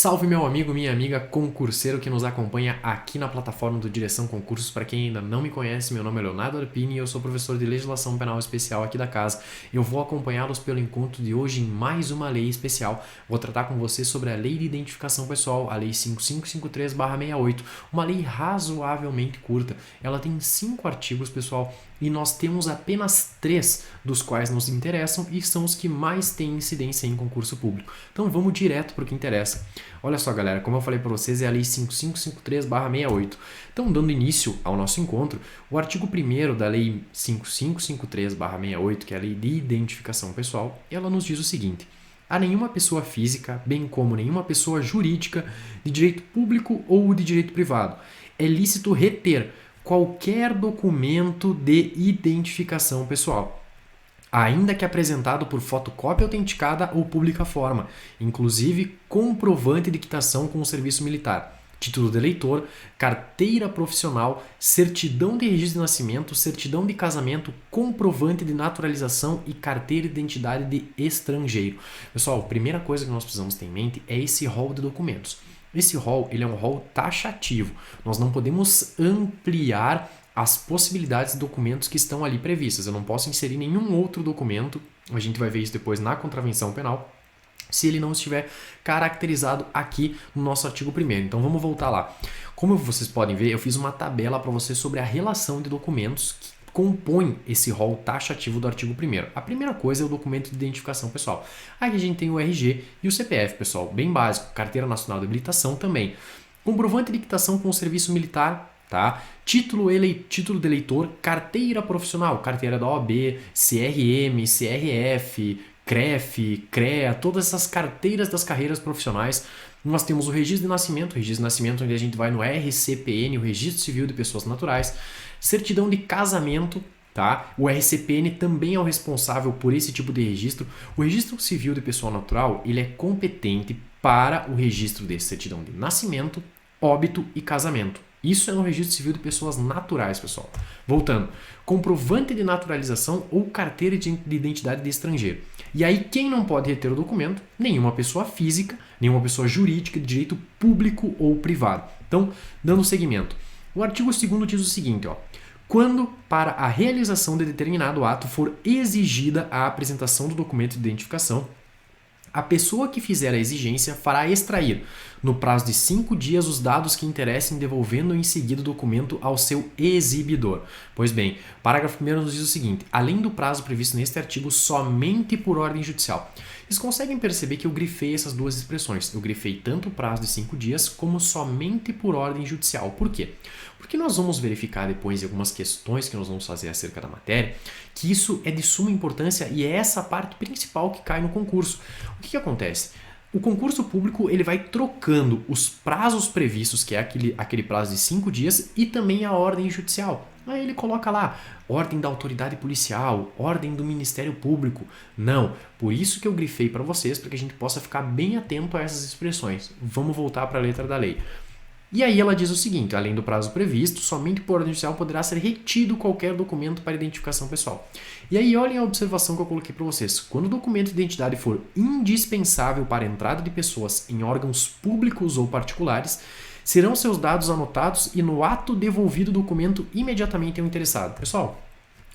Salve meu amigo, minha amiga concurseiro que nos acompanha aqui na plataforma do Direção Concursos. Para quem ainda não me conhece, meu nome é Leonardo Arpini e eu sou professor de Legislação Penal Especial aqui da casa. Eu vou acompanhá-los pelo encontro de hoje em mais uma lei especial. Vou tratar com você sobre a Lei de Identificação Pessoal, a Lei 5553/68, uma lei razoavelmente curta. Ela tem 5 artigos, pessoal, e nós temos apenas 3 dos quais nos interessam e são os que mais têm incidência em concurso público. Então vamos direto para o que interessa. Olha só, galera, como eu falei para vocês, é a Lei 5553/68. Então, dando início ao nosso encontro, o artigo 1º da Lei 5553/68, que é a Lei de Identificação Pessoal, ela nos diz o seguinte: a nenhuma pessoa física, bem como nenhuma pessoa jurídica de direito público ou de direito privado, é lícito reter qualquer documento de identificação pessoal, ainda que apresentado por fotocópia autenticada ou pública forma, inclusive comprovante de quitação com o serviço militar, título de eleitor, carteira profissional, certidão de registro de nascimento, certidão de casamento, comprovante de naturalização e carteira de identidade de estrangeiro. Pessoal, a primeira coisa que nós precisamos ter em mente é esse rol de documentos. Esse rol, ele é um rol taxativo. Nós não podemos ampliar as possibilidades de documentos que estão ali previstas. Eu não posso inserir nenhum outro documento, a gente vai ver isso depois na contravenção penal, se ele não estiver caracterizado aqui no nosso artigo 1º. Então vamos voltar lá. Como vocês podem ver, eu fiz uma tabela para vocês sobre a relação de documentos que compõem esse rol taxativo do artigo 1º. A primeira coisa é o documento de identificação pessoal. Aí a gente tem o RG e o CPF, pessoal, bem básico. Carteira Nacional de Habilitação também. Comprovante de quitação com o serviço militar, tá? Título de eleitor, carteira profissional, carteira da OAB, CRM, CRF, CREF, CREA, todas essas carteiras das carreiras profissionais. Nós temos o registro de nascimento onde a gente vai no RCPN, o Registro Civil de Pessoas Naturais, certidão de casamento, tá? O RCPN também é o responsável por esse tipo de registro. O Registro Civil de Pessoa Natural, ele é competente para o registro de certidão de nascimento, óbito e casamento. Isso é no Registro Civil de Pessoas Naturais, pessoal. Voltando, comprovante de naturalização ou carteira de identidade de estrangeiro. E aí, quem não pode reter o documento? Nenhuma pessoa física, nenhuma pessoa jurídica de direito público ou privado. Então, dando seguimento. O artigo 2º diz o seguinte, ó: quando, para a realização de determinado ato, for exigida a apresentação do documento de identificação, a pessoa que fizer a exigência fará extrair, no prazo de 5 dias, os dados que interessem, devolvendo em seguida o documento ao seu exibidor. Pois bem, parágrafo 1º nos diz o seguinte: além do prazo previsto neste artigo, somente por ordem judicial. Vocês conseguem perceber que eu grifei essas duas expressões. Eu grifei tanto o prazo de 5 dias como somente por ordem judicial. Por quê? Porque nós vamos verificar depois em algumas questões que nós vamos fazer acerca da matéria, que isso é de suma importância e é essa parte principal que cai no concurso. O que acontece? O concurso público, ele vai trocando os prazos previstos, que é aquele prazo de 5 dias, e também a ordem judicial. Aí ele coloca lá, ordem da autoridade policial, ordem do Ministério Público. Não, por isso que eu grifei para vocês, para que a gente possa ficar bem atento a essas expressões. Vamos voltar para a letra da lei. E aí ela diz o seguinte: além do prazo previsto, somente por ordem judicial poderá ser retido qualquer documento para identificação pessoal. E aí olhem a observação que eu coloquei para vocês. Quando o documento de identidade for indispensável para a entrada de pessoas em órgãos públicos ou particulares, serão seus dados anotados e no ato devolvido o documento imediatamente ao interessado. Pessoal,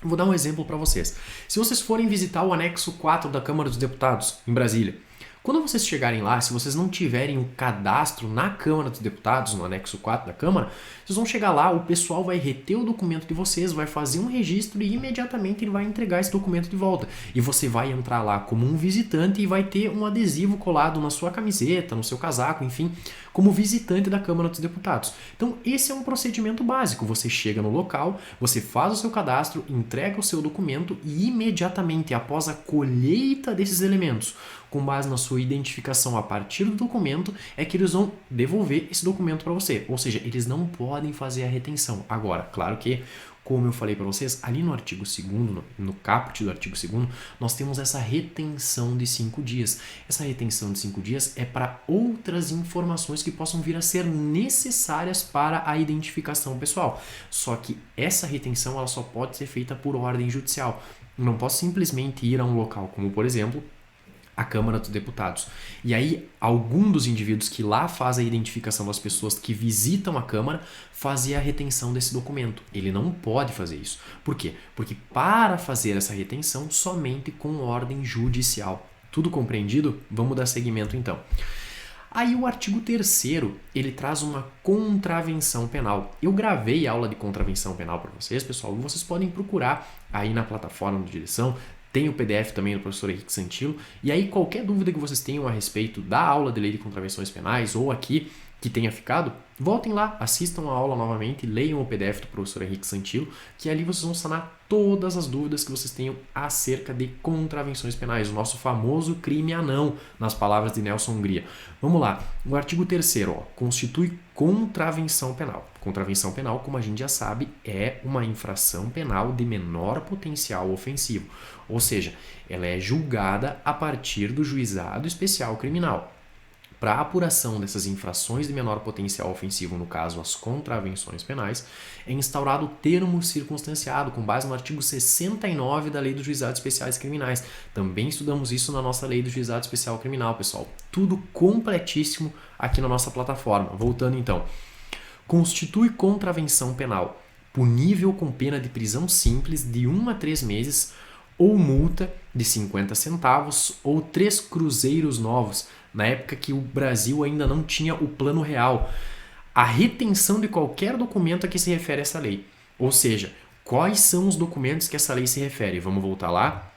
eu vou dar um exemplo para vocês. Se vocês forem visitar o anexo 4 da Câmara dos Deputados, em Brasília, quando vocês chegarem lá, se vocês não tiverem o cadastro na Câmara dos Deputados, no anexo 4 da Câmara, vocês vão chegar lá, o pessoal vai reter o documento de vocês, vai fazer um registro e imediatamente ele vai entregar esse documento de volta. E você vai entrar lá como um visitante e vai ter um adesivo colado na sua camiseta, no seu casaco, enfim, como visitante da Câmara dos Deputados. Então, esse é um procedimento básico. Você chega no local, você faz o seu cadastro, entrega o seu documento e imediatamente, após a colheita desses elementos, com base na sua identificação a partir do documento, é que eles vão devolver esse documento para você. Ou seja, eles não podem fazer a retenção. Agora, claro que, como eu falei para vocês, ali no artigo 2º, no caput do artigo 2º, nós temos essa retenção de 5 dias. Essa retenção de 5 dias é para outras informações que possam vir a ser necessárias para a identificação pessoal. Só que essa retenção ela só pode ser feita por ordem judicial. Eu não posso simplesmente ir a um local como, por exemplo, à Câmara dos Deputados. E aí, algum dos indivíduos que lá fazem a identificação das pessoas que visitam a Câmara fazia a retenção desse documento. Ele não pode fazer isso. Por quê? Porque para fazer essa retenção, somente com ordem judicial. Tudo compreendido? Vamos dar seguimento então. Aí o artigo 3º, ele traz uma contravenção penal. Eu gravei aula de contravenção penal para vocês, pessoal. Vocês podem procurar aí na plataforma de direção. Tem o PDF também do professor Henrique Santilo. E aí qualquer dúvida que vocês tenham a respeito da aula de lei de contravenções penais ou aqui que tenha ficado, voltem lá, assistam a aula novamente, leiam o PDF do professor Henrique Santilo, que ali vocês vão sanar todas as dúvidas que vocês tenham acerca de contravenções penais, o nosso famoso crime anão, nas palavras de Nelson Hungria. Vamos lá, o artigo 3º, constitui contravenção penal. Contravenção penal, como a gente já sabe, é uma infração penal de menor potencial ofensivo, ou seja, ela é julgada a partir do juizado especial criminal. Para a apuração dessas infrações de menor potencial ofensivo, no caso as contravenções penais, é instaurado o termo circunstanciado, com base no artigo 69 da Lei dos Juizados Especiais Criminais. Também estudamos isso na nossa Lei do Juizado Especial Criminal, pessoal. Tudo completíssimo aqui na nossa plataforma. Voltando então. Constitui contravenção penal, punível com pena de prisão simples de 1 a 3 meses ou multa de 50 centavos ou 3 cruzeiros novos, na época que o Brasil ainda não tinha o Plano Real. A retenção de qualquer documento a que se refere essa lei. Ou seja, quais são os documentos que essa lei se refere? Vamos voltar lá?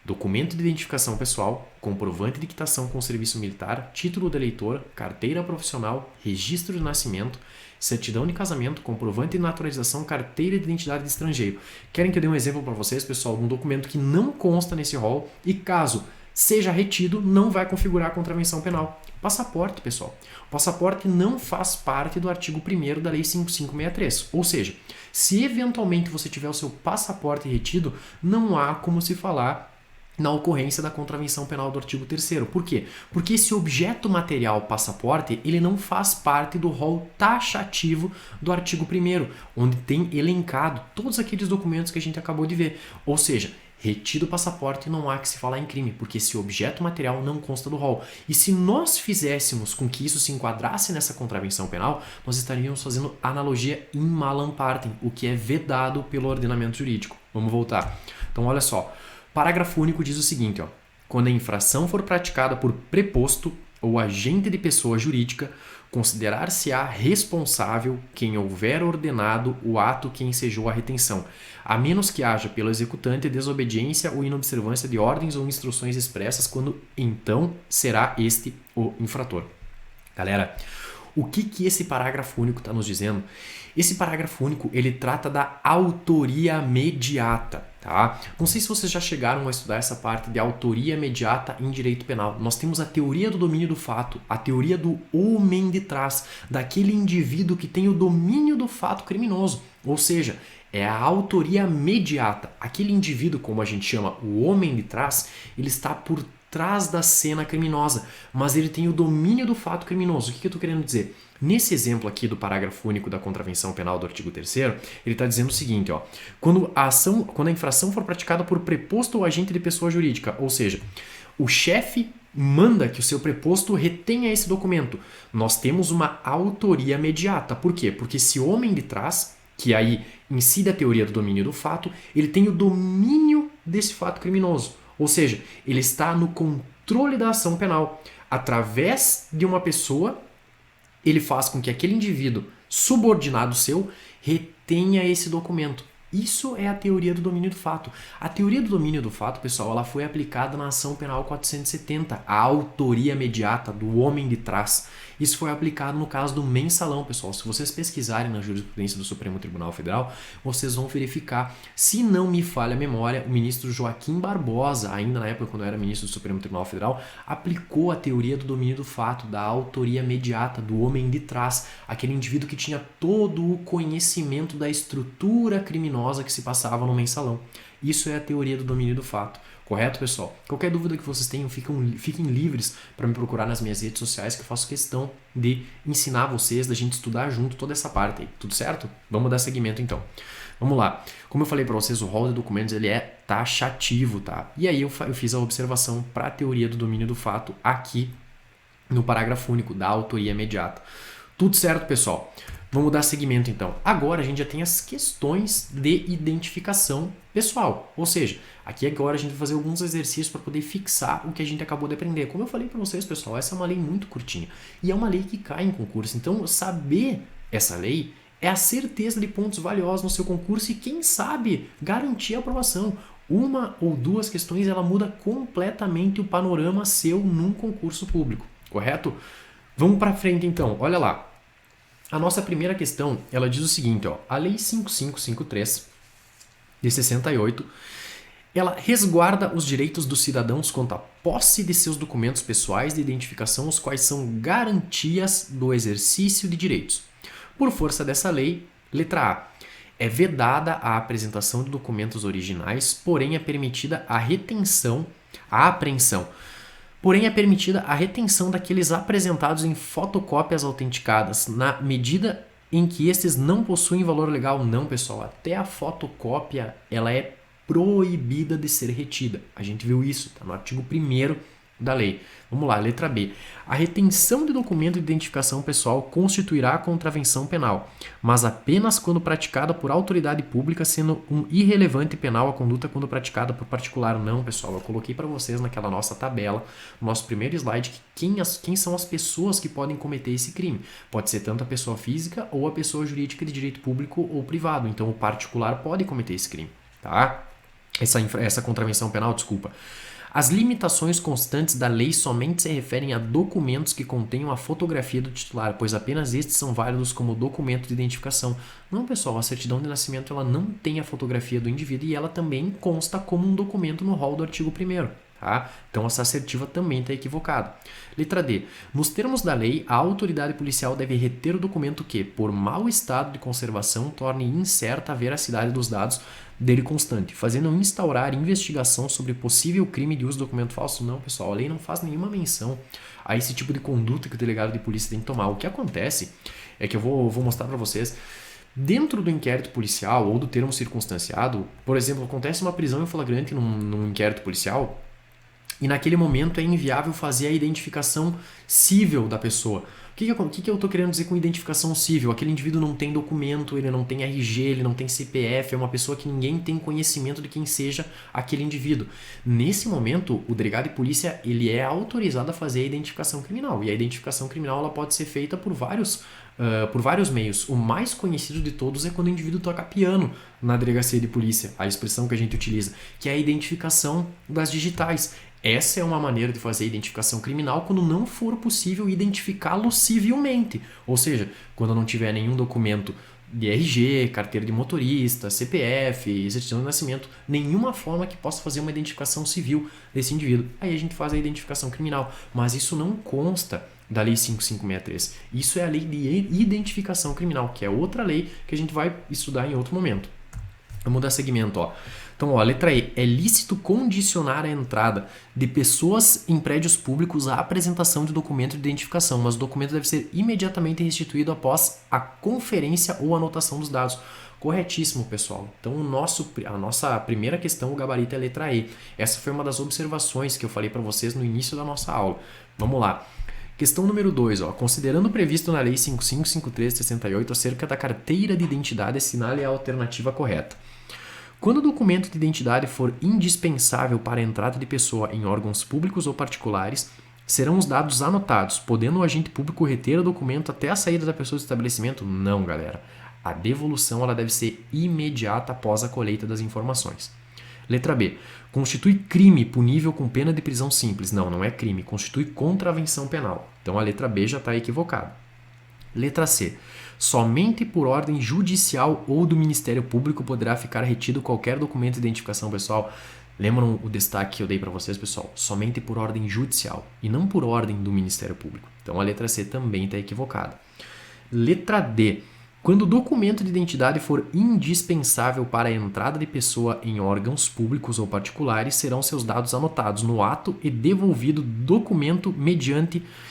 Documento de identificação pessoal, comprovante de quitação com serviço militar, título de eleitor, carteira profissional, registro de nascimento, certidão de casamento, comprovante de naturalização, carteira de identidade de estrangeiro. Querem que eu dê um exemplo para vocês, pessoal, de um documento que não consta nesse rol e caso seja retido, não vai configurar contravenção penal. Passaporte, pessoal. O passaporte não faz parte do artigo 1º da Lei 5563. Ou seja, se eventualmente você tiver o seu passaporte retido, não há como se falar na ocorrência da contravenção penal do artigo 3º. Por quê? Porque esse objeto material passaporte, ele não faz parte do rol taxativo do artigo 1º, onde tem elencado todos aqueles documentos que a gente acabou de ver. Ou seja, retido o passaporte, não há que se falar em crime, porque esse objeto material não consta do rol. E se nós fizéssemos com que isso se enquadrasse nessa contravenção penal, nós estaríamos fazendo analogia in malam partem, o que é vedado pelo ordenamento jurídico. Vamos voltar. Então, olha só. Parágrafo único diz o seguinte, quando a infração for praticada por preposto ou agente de pessoa jurídica, considerar-se-á responsável quem houver ordenado o ato que ensejou a retenção, a menos que haja pelo executante desobediência ou inobservância de ordens ou instruções expressas, quando então será este o infrator. Galera, o que esse parágrafo único está nos dizendo? Esse parágrafo único, ele trata da autoria mediata, tá? Não sei se vocês já chegaram a estudar essa parte de autoria imediata em direito penal. Nós temos a teoria do domínio do fato, a teoria do homem de trás, daquele indivíduo que tem o domínio do fato criminoso. Ou seja, é a autoria mediata. Aquele indivíduo, como a gente chama, o homem de trás, ele está por trás da cena criminosa, mas ele tem o domínio do fato criminoso. O que eu estou querendo dizer? Nesse exemplo aqui do parágrafo único da contravenção penal do artigo 3º, ele está dizendo o seguinte, quando a infração for praticada por preposto ou agente de pessoa jurídica, ou seja, o chefe manda que o seu preposto retenha esse documento, nós temos uma autoria imediata. Por quê? Porque esse homem de trás, que aí incide a teoria do domínio do fato, ele tem o domínio desse fato criminoso. Ou seja, ele está no controle da ação penal. Através de uma pessoa, ele faz com que aquele indivíduo subordinado seu retenha esse documento. Isso é a teoria do domínio do fato. A teoria do domínio do fato, pessoal, ela foi aplicada na ação penal 470, a autoria imediata do homem de trás. Isso foi aplicado no caso do mensalão, pessoal. Se vocês pesquisarem na jurisprudência do Supremo Tribunal Federal, vocês vão verificar, se não me falha a memória, o ministro Joaquim Barbosa, ainda na época quando era ministro do Supremo Tribunal Federal, aplicou a teoria do domínio do fato, da autoria imediata, do homem de trás, aquele indivíduo que tinha todo o conhecimento da estrutura criminosa que se passava no mensalão. Isso é a teoria do domínio do fato. Correto, pessoal? Qualquer dúvida que vocês tenham, fiquem livres para me procurar nas minhas redes sociais, que eu faço questão de ensinar vocês, da gente estudar junto toda essa parte aí. Tudo certo? Vamos dar seguimento então. Vamos lá. Como eu falei para vocês, o rol de documentos ele é taxativo, tá? E aí eu fiz a observação para a teoria do domínio do fato aqui no parágrafo único da autoria imediata. Tudo certo, pessoal? Vamos dar seguimento então. Agora a gente já tem as questões de identificação pessoal. Ou seja, aqui agora a gente vai fazer alguns exercícios para poder fixar o que a gente acabou de aprender. Como eu falei para vocês, pessoal, essa é uma lei muito curtinha. E é uma lei que cai em concurso. Então, saber essa lei é a certeza de pontos valiosos no seu concurso e, quem sabe, garantir a aprovação. Uma ou duas questões, ela muda completamente o panorama seu num concurso público. Correto? Vamos para frente então. Olha lá. A nossa primeira questão, ela diz o seguinte, ó, a Lei 5553 de 68, ela resguarda os direitos dos cidadãos quanto à posse de seus documentos pessoais de identificação, os quais são garantias do exercício de direitos. Por força dessa lei, letra A, é vedada a apresentação de documentos originais, porém é permitida a apreensão. Porém, é permitida a retenção daqueles apresentados em fotocópias autenticadas, na medida em que estes não possuem valor legal. Não, pessoal, até a fotocópia ela é proibida de ser retida. A gente viu isso, tá no artigo 1º da lei. Vamos lá, letra B. A retenção de documento de identificação pessoal constituirá contravenção penal, mas apenas quando praticada por autoridade pública, sendo um irrelevante penal a conduta quando praticada por particular. Não, pessoal, eu coloquei para vocês naquela nossa tabela, no nosso primeiro slide, que quem são as pessoas que podem cometer esse crime. Pode ser tanto a pessoa física ou a pessoa jurídica de direito público ou privado. Então, o particular pode cometer esse crime, tá? Essa contravenção penal, desculpa. As limitações constantes da lei somente se referem a documentos que contenham a fotografia do titular, pois apenas estes são válidos como documento de identificação. Não, pessoal, a certidão de nascimento ela não tem a fotografia do indivíduo e ela também consta como um documento no rol do artigo 1º. Tá? Então essa assertiva também está equivocada. Letra D. Nos termos da lei, a autoridade policial deve reter o documento que, por mau estado de conservação, torne incerta a veracidade dos dados dele constante, fazendo instaurar investigação sobre possível crime de uso de documento falso. Não, pessoal, a lei não faz nenhuma menção a esse tipo de conduta que o delegado de polícia tem que tomar. O que acontece é que eu vou mostrar para vocês. Dentro do inquérito policial ou do termo circunstanciado, por exemplo, acontece uma prisão em flagrante num inquérito policial, e naquele momento é inviável fazer a identificação cível da pessoa. O que eu estou querendo dizer com identificação cível? Aquele indivíduo não tem documento, ele não tem RG, ele não tem CPF, é uma pessoa que ninguém tem conhecimento de quem seja aquele indivíduo. Nesse momento, o delegado de polícia ele é autorizado a fazer a identificação criminal. E a identificação criminal ela pode ser feita por vários meios. O mais conhecido de todos é quando o indivíduo toca piano na delegacia de polícia, a expressão que a gente utiliza, que é a identificação das digitais. Essa é uma maneira de fazer a identificação criminal quando não for possível identificá-lo civilmente. Ou seja, quando não tiver nenhum documento de RG, carteira de motorista, CPF, certidão de nascimento, nenhuma forma que possa fazer uma identificação civil desse indivíduo. Aí a gente faz a identificação criminal. Mas isso não consta da Lei 5563. Isso é a Lei de Identificação Criminal, que é outra lei que a gente vai estudar em outro momento. Vamos dar seguimento, ó. Então, ó, letra E. É lícito condicionar a entrada de pessoas em prédios públicos à apresentação de documento de identificação, mas o documento deve ser imediatamente restituído após a conferência ou anotação dos dados. Corretíssimo, pessoal. Então, a nossa primeira questão, o gabarito é a letra E. Essa foi uma das observações que eu falei para vocês no início da nossa aula. Vamos lá. Questão número 2. Considerando o previsto na Lei 5553/68 acerca da carteira de identidade, assinale a alternativa correta. Quando o documento de identidade for indispensável para a entrada de pessoa em órgãos públicos ou particulares, serão os dados anotados, podendo o agente público reter o documento até a saída da pessoa do estabelecimento? Não, galera. A devolução ela deve ser imediata após a colheita das informações. Letra B. Constitui crime punível com pena de prisão simples. Não, não é crime. Constitui contravenção penal. Então a letra B já está equivocada. Letra C. Somente por ordem judicial ou do Ministério Público poderá ficar retido qualquer documento de identificação pessoal. Lembram o destaque que eu dei para vocês, pessoal? Somente por ordem judicial e não por ordem do Ministério Público. Então a letra C também está equivocada. Letra D. Quando o documento de identidade for indispensável para a entrada de pessoa em órgãos públicos ou particulares, serão seus dados anotados no ato e devolvido documento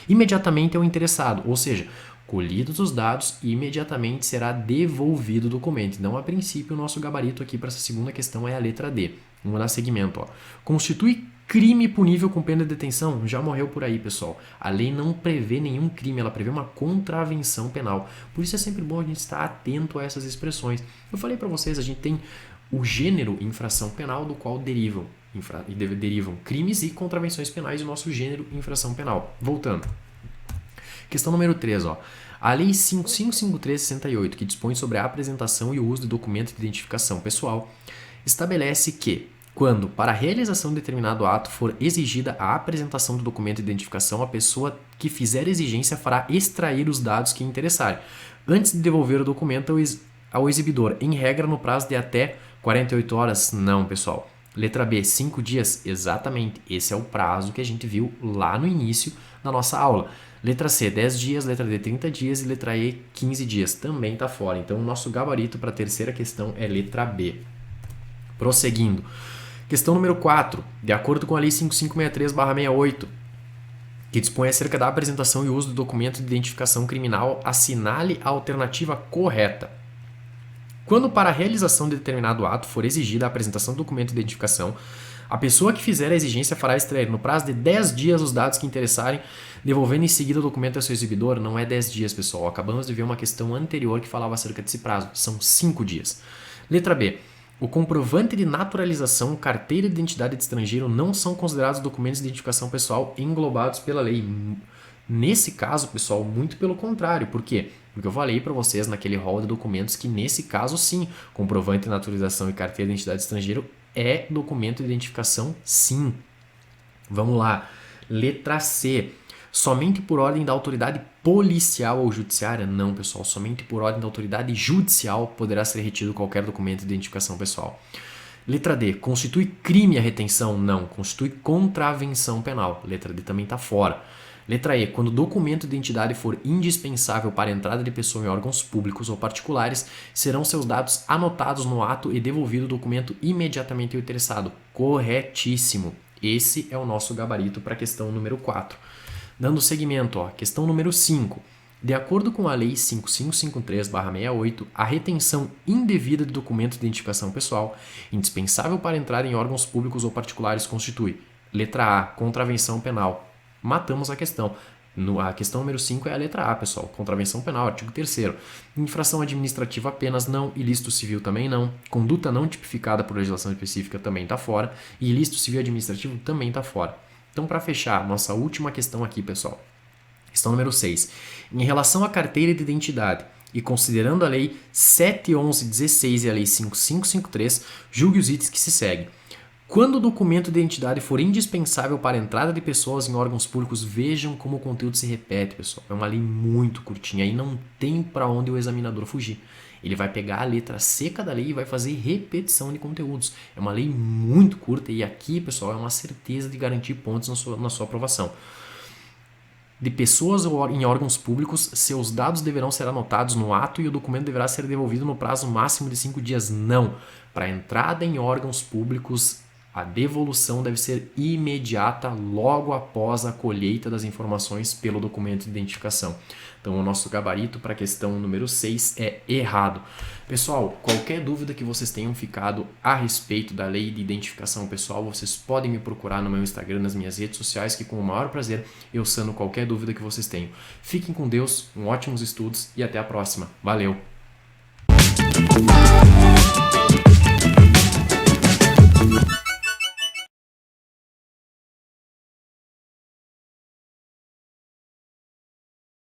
imediatamente ao interessado. Ou seja, Colhidos os dados, imediatamente será devolvido o documento. Então, a princípio, o nosso gabarito aqui para essa segunda questão é a letra D. Vamos dar seguimento. Ó. Constitui crime punível com pena de detenção? Já morreu por aí, pessoal. A lei não prevê nenhum crime, ela prevê uma contravenção penal. Por isso é sempre bom a gente estar atento a essas expressões. Eu falei para vocês, a gente tem o gênero infração penal do qual derivam crimes e contravenções penais do nosso gênero infração penal. Voltando. Questão número 3, ó. A Lei 5553/68, que dispõe sobre a apresentação e o uso de documento de identificação pessoal, estabelece que, quando, para a realização de determinado ato, for exigida a apresentação do documento de identificação, a pessoa que fizer exigência fará extrair os dados que interessarem, antes de devolver o documento ao exibidor, em regra no prazo de até 48 horas? Não, pessoal. Letra B, 5 dias? Exatamente, esse é o prazo que a gente viu lá no início da nossa aula. Letra C, 10 dias, letra D, 30 dias e letra E, 15 dias. Também está fora. Então, o nosso gabarito para a terceira questão é letra B. Prosseguindo. Questão número 4. De acordo com a Lei 5563/68, que dispõe acerca da apresentação e uso do documento de identificação criminal, assinale a alternativa correta. Quando para a realização de determinado ato for exigida a apresentação do documento de identificação, a pessoa que fizer a exigência fará extrair no prazo de 10 dias os dados que interessarem, devolvendo em seguida o documento ao seu exibidor. Não é 10 dias, pessoal. Acabamos de ver uma questão anterior que falava acerca desse prazo. São 5 dias. Letra B. O comprovante de naturalização, carteira de identidade de estrangeiro não são considerados documentos de identificação pessoal englobados pela lei. Nesse caso, pessoal, muito pelo contrário. Por quê? Porque eu falei para vocês naquele rol de documentos que nesse caso sim, comprovante de naturalização e carteira de identidade de estrangeiro é documento de identificação sim. Vamos lá. Letra C. Somente por ordem da autoridade policial ou judiciária? Não, pessoal. Somente por ordem da autoridade judicial poderá ser retido qualquer documento de identificação pessoal. Letra D. Constitui crime a retenção? Não. Constitui contravenção penal. Letra D também está fora. Letra E. Quando o documento de identidade for indispensável para a entrada de pessoa em órgãos públicos ou particulares, serão seus dados anotados no ato e devolvido o documento imediatamente ao interessado. Corretíssimo. Esse é o nosso gabarito para a questão número 4. Dando seguimento, ó, questão número 5. De acordo com a Lei 5553/68, a retenção indevida de documento de identificação pessoal, indispensável para entrar em órgãos públicos ou particulares, constitui: letra A, contravenção penal. Matamos a questão. A questão número 5 é a letra A, pessoal. Contravenção penal, artigo 3º. Infração administrativa apenas não, ilícito civil também não, conduta não tipificada por legislação específica também está fora, e ilícito civil administrativo também está fora. Então, para fechar, nossa última questão aqui, pessoal. Questão número 6. Em relação à carteira de identidade e considerando a Lei 7.11.16 e a Lei 5.553, julgue os itens que se seguem. Quando o documento de identidade for indispensável para a entrada de pessoas em órgãos públicos, vejam como o conteúdo se repete, pessoal. É uma lei muito curtinha e não tem para onde o examinador fugir. Ele vai pegar a letra seca da lei e vai fazer repetição de conteúdos. É uma lei muito curta e aqui, pessoal, é uma certeza de garantir pontos na sua aprovação. De pessoas em órgãos públicos, seus dados deverão ser anotados no ato e o documento deverá ser devolvido no prazo máximo de 5 dias. Não. Para entrada em órgãos públicos, a devolução deve ser imediata logo após a colheita das informações pelo documento de identificação. Então, o nosso gabarito para a questão número 6 é errado. Pessoal, qualquer dúvida que vocês tenham ficado a respeito da lei de identificação pessoal, vocês podem me procurar no meu Instagram, nas minhas redes sociais, que com o maior prazer eu sano qualquer dúvida que vocês tenham. Fiquem com Deus, ótimos estudos e até a próxima. Valeu!